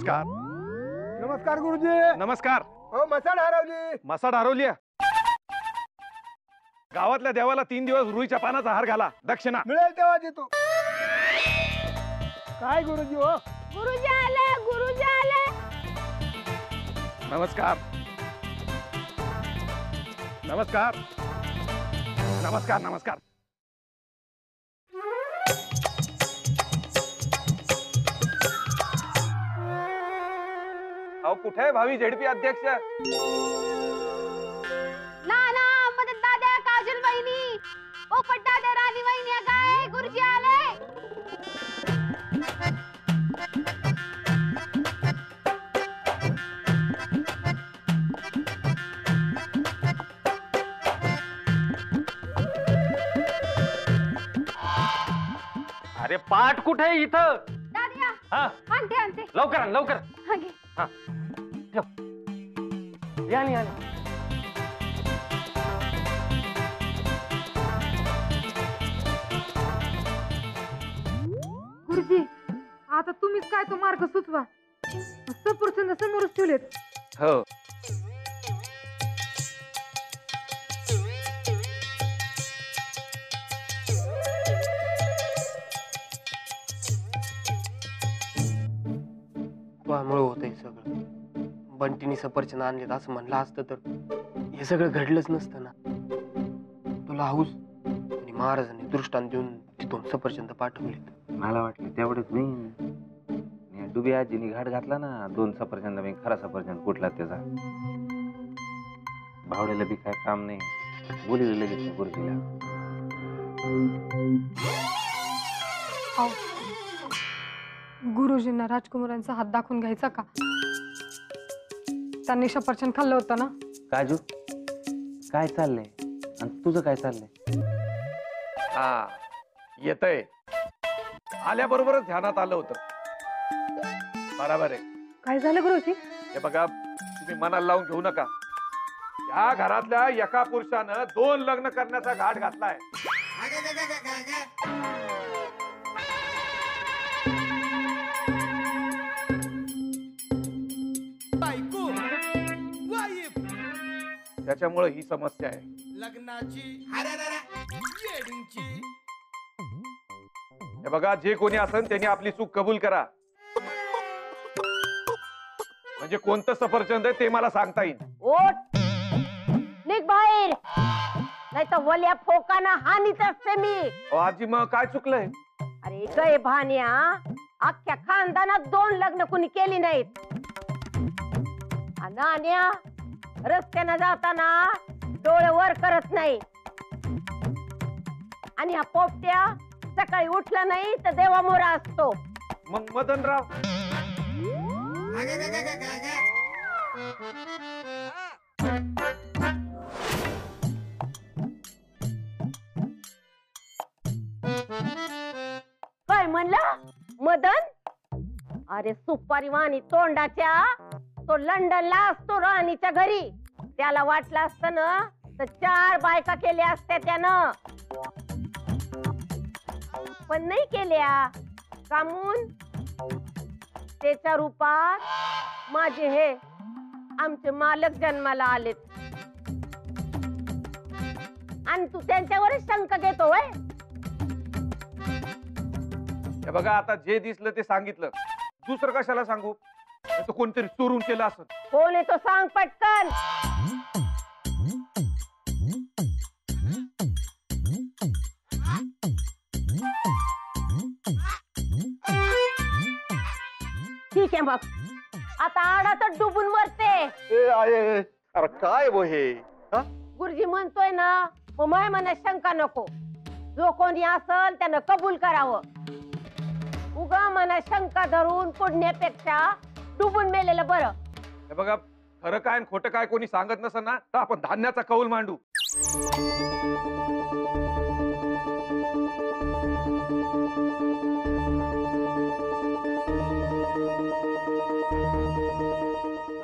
नमस्कार. नमस्कार गुरुजी. नमस्कार. हो मसाड हरवली. मसाड हरवली. गावातल्या देवाला 3 दिवस रुईच्या पानाचा हार घाला, दक्षिणा मिळेल तेव्हा देतो. काय गुरुजी हो? गुरुजी आले, गुरुजी आले. नमस्कार. नमस्कार. नमस्कार. नमस्कार. अहो कुठे आहे भावी झेडपी अध्यक्ष? नाना मदत दादा काजल वहिनी पोपट दादा राणी वहिनी काय गुरुजी आले. अरे पाठ कुठे आहे इथं? दादा हा आणते आणते लवकर आण लवकर. हा घे. हा ठेव. या नी, या नी. गुरुजी आता तुम्हीच काय तो मार्ग सुचवा. सफरचंद समोरच ठेवलेत. हो. त्यामुळे होतंय सगळं. बंटीनी सफरचंद आणलेत असं म्हणलं असतं तर हे सगळं घडलंच नसतं ना. तुला हाऊस आणि महाराजांनी दृष्टांत देऊन तिथून सफरचंद पाठवलेत. मला वाटलं तेवढंच नाही. डुबी आजीनी घाट घातला ना 2 सफरचंद मी खरा सफरचंद कुठला त्याचा. भावड्याला बी काय काम नाही, बोलिले लगेच गुरुजीला. गुरुजींना राजकुमारांचा हात दाखवून घ्यायचा का? त्यांनी सफरचंद खाल्लं होतं ना. काजू काय चाललंय आणि तुझं काय चाललंय? हा येतय. आल्याबरोबरच ध्यानात आलं होतं. बरोबर आहे. काय झालं गुरुजी? हे बघा तुम्ही मनाला लावून घेऊ नका. या घरातल्या एका पुरुषानं 2 लग्न करण्याचा घाट घातलाय. त्याच्यामुळे ही समस्या आहे. लग्नाची हे बघा जे कोणी असेल त्यांनी आपली चूक कबूल करा. म्हणजे कोणतं सफरचंद आहे ते मला सांगता येईल. ओट निघ बाहेर नाही तर वल्या फोकाना हानीच असते मी. आजी मग काय चुकलंय? अरे गय भान्या अख्ख्या खानदानात 2 लग्न कुणी केली नाहीत. नाण्या रस्त्यानं जाताना डोळे वर करत नाही. आणि हा पोपट्या सकाळी उठला नाही तर देवा मोरा असतो. मग मदनराव काय म्हणला मदन? अरे सुपारी वाणी तोंडाच्या तो लंडनला असतो राणीच्या घरी. त्याला वाटलं असतं ना तर 4 बायका केल्या असत्या त्यानं, पण नाही केल्या. कामून त्याच्या रूपात माझे हे आमचे मालक जन्माला आलेत आणि तू त्यांच्यावरच शंका घेतो वय. हे बघा आता जे दिसलं ते सांगितलं. दुसरं कशाला सांगू? कोणतरी चोरून केलं असं. कोण आहे तो सांग पटकन. ठीक आहे मग आता आडा तर डुबून मरते. अरे काय वो हे? गुरुजी म्हणतोय ना मग माय मनात शंका नको. जो कोणी असल त्यानं कबूल करावं. उगा मनात शंका धरून पुढण्यापेक्षा डुबून मेलेलं बरं. हे बघा खरं काय आणि खोटं काय कोणी सांगत नसेल ना तर आपण धान्याचा कौल मांडू.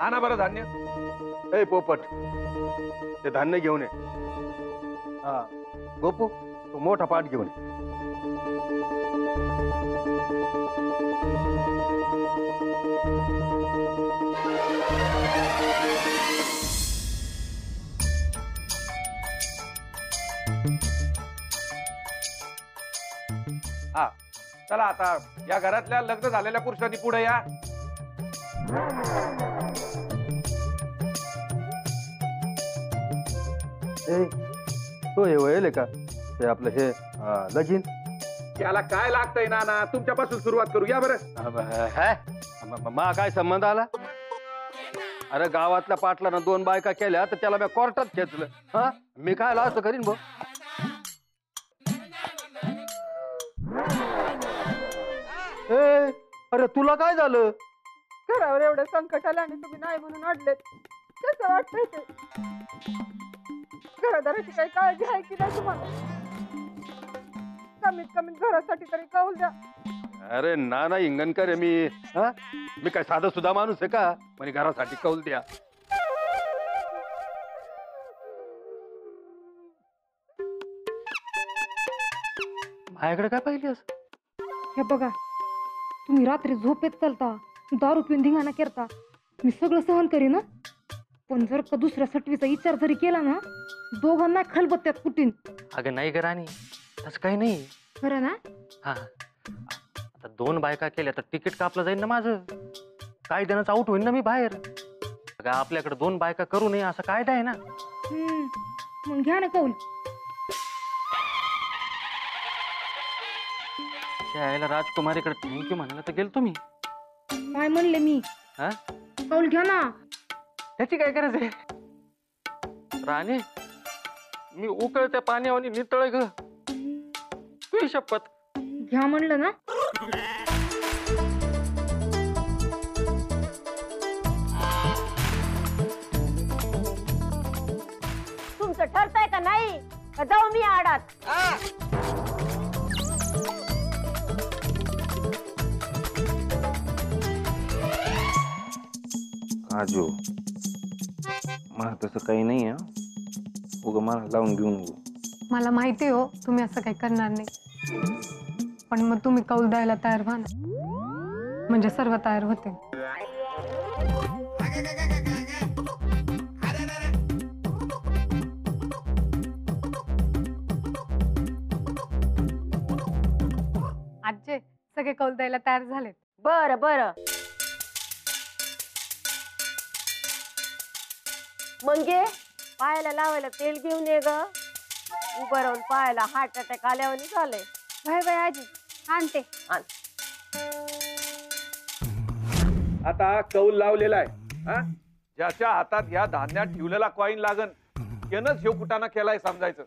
आणा बरं धान्य. ए पोपट ते धान्य घेऊन ये. हा गोपू तू मोठा पाठ घेऊन ये. हा चला आता या घरातल्या लग्न झालेल्या पुरुषांनी पुढे या. तो हे वयल का हे आपलं हे लगीन याला काय लागतंय ना तुमच्यापासून सुरुवात करू या बरं. मा काय संबंध आला? अरे गावातल्या पाटलानं 2 बायका केल्या तर त्याला मी कोर्टात खेचलं. हा मी काय असं करीन भाऊ? अरे तुला काय झालं? घरावर एवढं संकट आलं आणि तुम्ही नाही म्हणून अडलेत. कसं वाटतंय ते? घरादाराची काही काळजी आहे की नाही तुम्हाला? कमीत कमी घरासाठी तरी कौल द्या. अरे ना इंगणकर आहे मी. हा मी काय साधा सुद्धा माणूस आहे का म्हणजे घरासाठी कौल द्या? माझ्याकडे काय पाहिजे असं? हे बघा, तुम्ही रात्री झोपेत चालता, दारू पिऊन धिंगाणा करता, मी सगळं सहन करीन ना. पण जर का दुसऱ्या सटवीचा विचार जरी केला ना, दोघांना खलबत्त्यात कुटीन. अगं नाही ग राणी, तसं काही नाही. खरं ना? हा आता 2 बायका केल्या तर तिकीट कापलं जाईल ना माझं. कायद्यानंच आउट होईन ना मी बाहेर. अगं आपल्याकडे 2 बायका करू नये असा कायदा आहे ना. मग घ्या ना कौल. यायला राजकुमारीकडे थँक्यू म्हणायला तर गेलो तुम्ही. काय म्हणले मी? हा कौल घ्या ना. त्याची काय गरज आहे राणी? मी उकळत्या पाण्यावानी नितळ ग. तुझी शपथ. घ्या म्हणलं ना. तुमचं ठरतंय का नाही? का जाऊ मी आडात? आजो मला तसं काही नाही आहे. उगा मला लावून घेऊन मला माहिती हो तुम्ही असं काही करणार नाही. पण मग तुम्ही कौल द्यायला तयार व्हा ना, म्हणजे सर्व तयार होते. आजचे सगळे कौल द्यायला तयार झालेत. बरं बरं. मंगे पायाला लावायला तेल घेऊन ये ग. उभं राहून पायाला हार्ट अटॅक आल्यावर झालंय. बाय बाय आजी, आणते. आता कौल लावलेला आहे. हा ज्याच्या हातात या धान्यात ठेवलेला कॉईन लागन त्यानंच ह्यो कुटाणा केलाय समजायचं.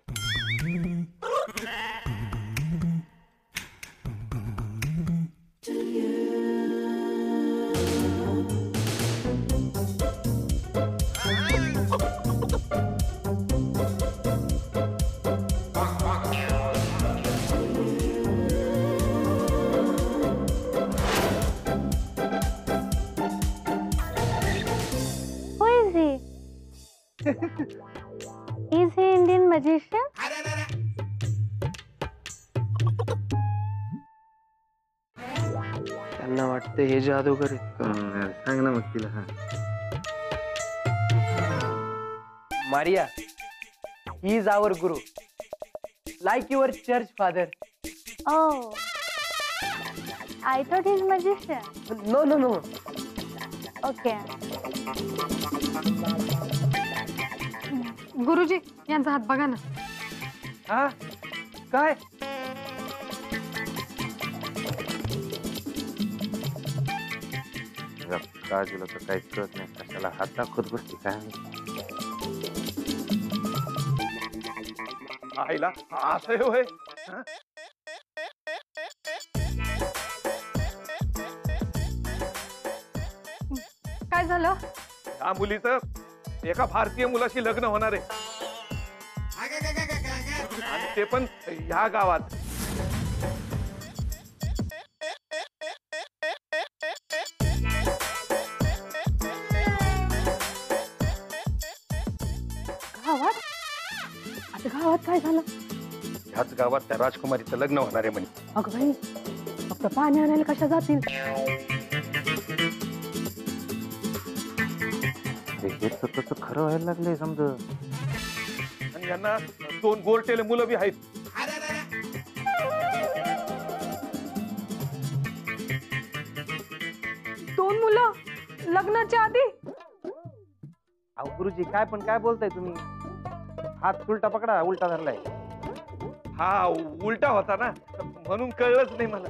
Is he Indian magician? त्यांना वाटतं हे जादूगर आहेत का? सांग ना मग तिला. हा Maria, he is our guru, like your church father. Oh, I thought he's magician. No, no, no. Okay. गुरुजी यांचा हात बघा ना. हा काय? काजूला तर काही कळत नाही, कशाला हात दाखवत बसते काय. आईला असं होय. हा? काय झालं? या मुलीचं एका भारतीय मुलाशी लग्न होणार आहे आणि ते पण ह्या गावात. गावात? आता गावात काय झालं? ह्याच गावात त्या राजकुमारीचं लग्न होणार आहे म्हणे. अगं बाई, फक्त पाणी आणायला कशा जातील? हे तर तसं खरं व्हायला लागलंय समजा. आणि यांना 2 गोरटेले मुलं बी आहेत. दोन मुलं लग्नाच्या आधी? अहो गुरुजी काय पण काय बोलताय तुम्ही? हात उलटा पकडा, उलटा धरलाय. हा उलटा होता ना म्हणून कळलंच नाही मला.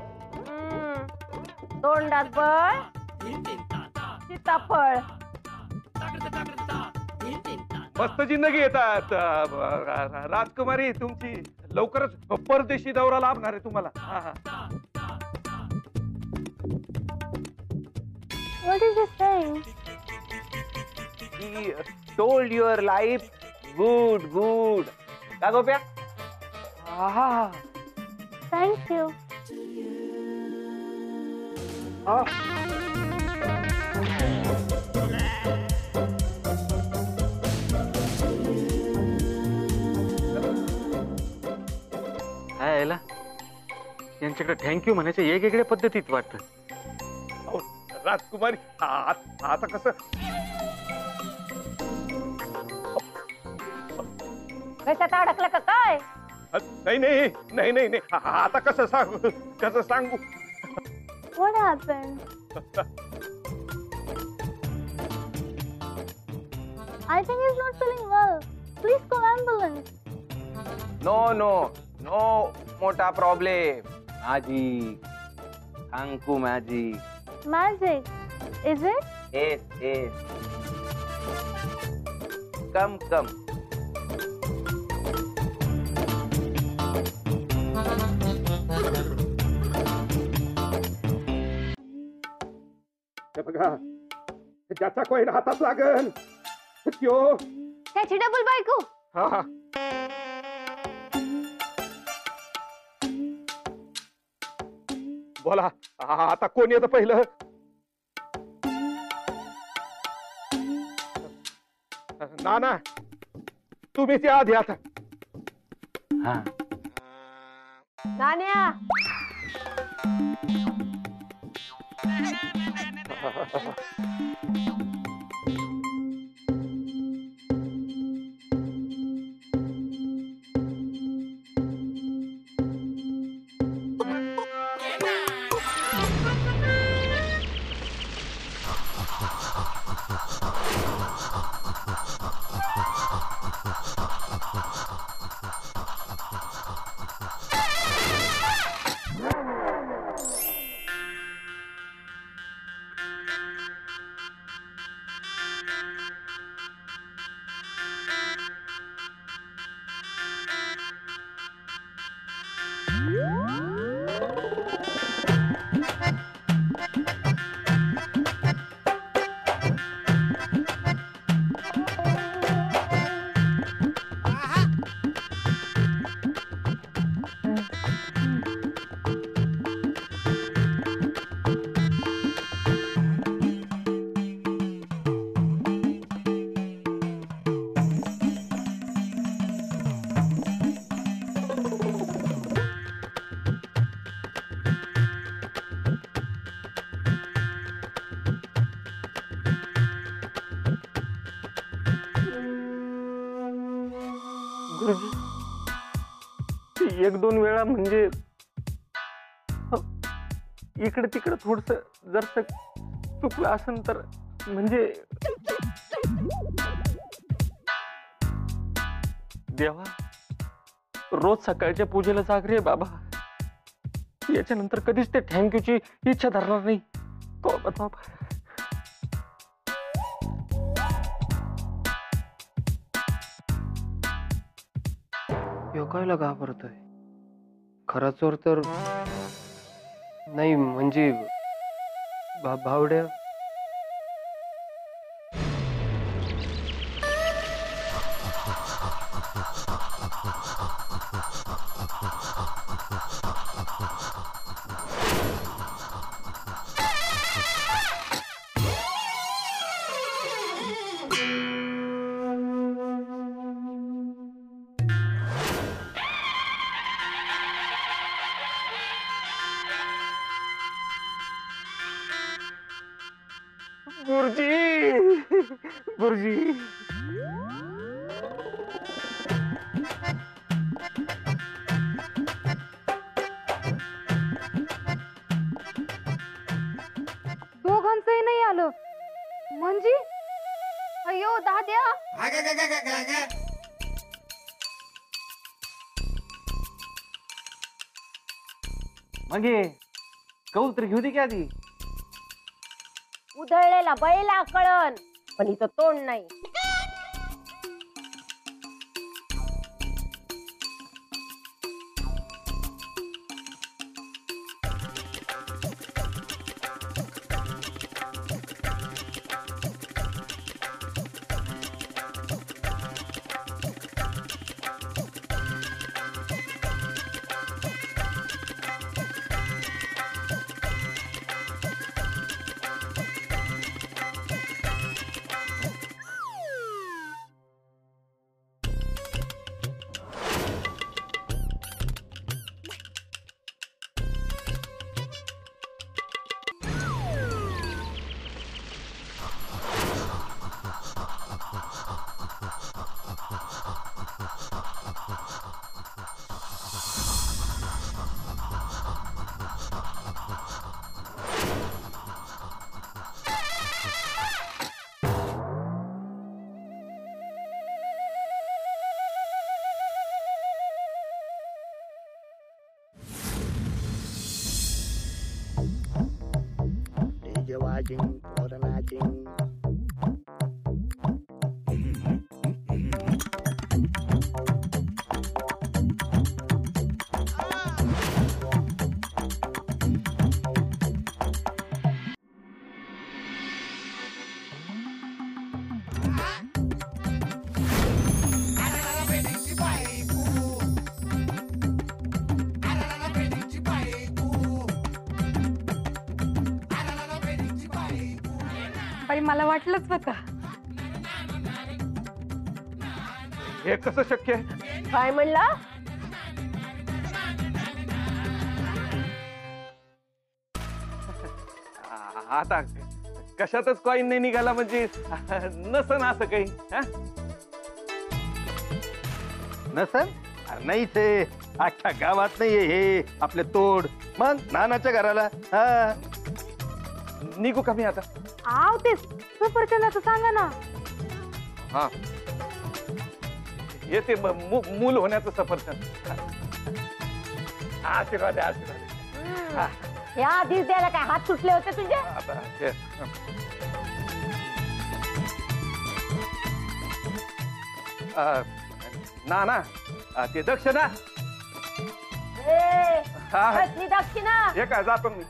तोंडात बळ सीताफळ. मस्त जिंदगी येतात राजकुमारी तुमची. लवकरच परदेशी दौरा लाभणार आहे तुम्हाला. What is he saying? He told your life good. का गोप्या? Thank you. काय यायला यांच्याकडे थँक्यू म्हणायच्या वेगवेगळ्या पद्धतीत वाटतं. राजकुमारी आता कसं कशात अडकलं का काय? नाही आता कसं सांगू. What happened? I think he's not feeling well. Please call ambulance. No मोठा प्रॉब्लेम. मॅजिक सांगू magic. Magic. Is it? Yes. Come. हे बघा ज्याचा कोण हातात लागल त्यो. त्याची डबल बायको. हा बोला आता कोण येतं पहिलं? नाना तुम्हीच या आधी आता. हा नाण्या गुरुजी 1-2 वेळा म्हणजे इकडे तिकडे थोडस जर चुकलं असेल तर म्हणजे देवा रोज सकाळच्या पूजेला जागरे बाबा. याच्यानंतर कधीच ते थँक्यूची इच्छा धरणार नाही. बाबा ह्यो कायला घाबरतोय? खरा चोर तर नाही म्हणजे भावड्या. गुरुजी. दोघांचंही नाही आलं म्हणजे अयो दाद्या मग हे कौल तर घेऊ दे की आधी. उधळलेला बैला कळण पण इथं तोंड नाही. बाई मला वाटलंच होतं. हे कसं शक्य आहे? काय म्हणला? आता कशातच कॉईन नाही निघाला म्हणजे नसन असं काही हा? नसल? अरे नाहीच आहे. अख्ख्या गावात नाहीये हे आपले तोड. मग नानाच्या घराला. हा. निघू का मी आता? आव ते सफरचंदाचं सांगा ना. हा येते मूल होण्याचं सफरचंद. आशीर्वाद आहे, आशीर्वाद आहे. हा. या आधीच द्यायला काय हात सुटले होते तुझे? आता हे. ना ना ते दक्षिणा. हा. कसली दक्षिणा? हे काय जातो मी.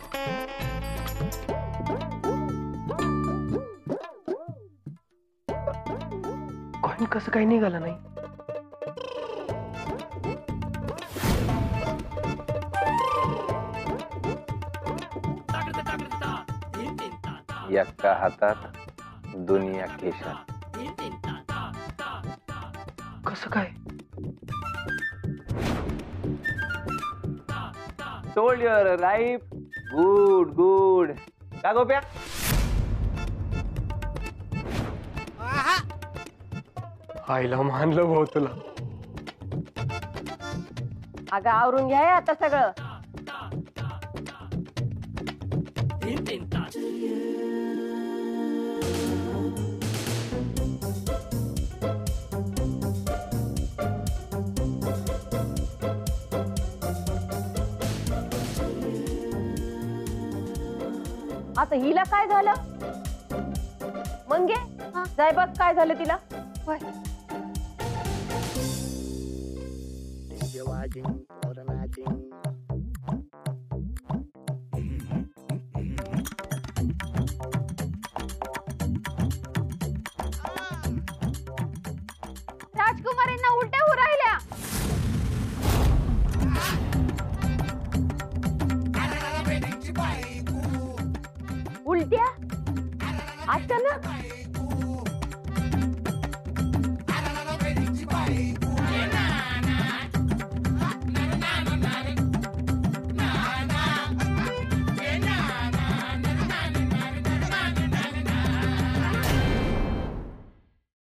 कॉईन कसं काही निघालं नाही. एका हातात दुनिया केशात. कसं काय? Sold your life. Good good. का गोप्या? आईला मानलं भाऊ तुला. अगं आवरून घ्या आता सगळं. आता हिला काय झालं? मंगे जाय बघ काय झालं तिला. राजकुमारींना उलट्या होऊ राहिल्या. उलट्या? अचानक?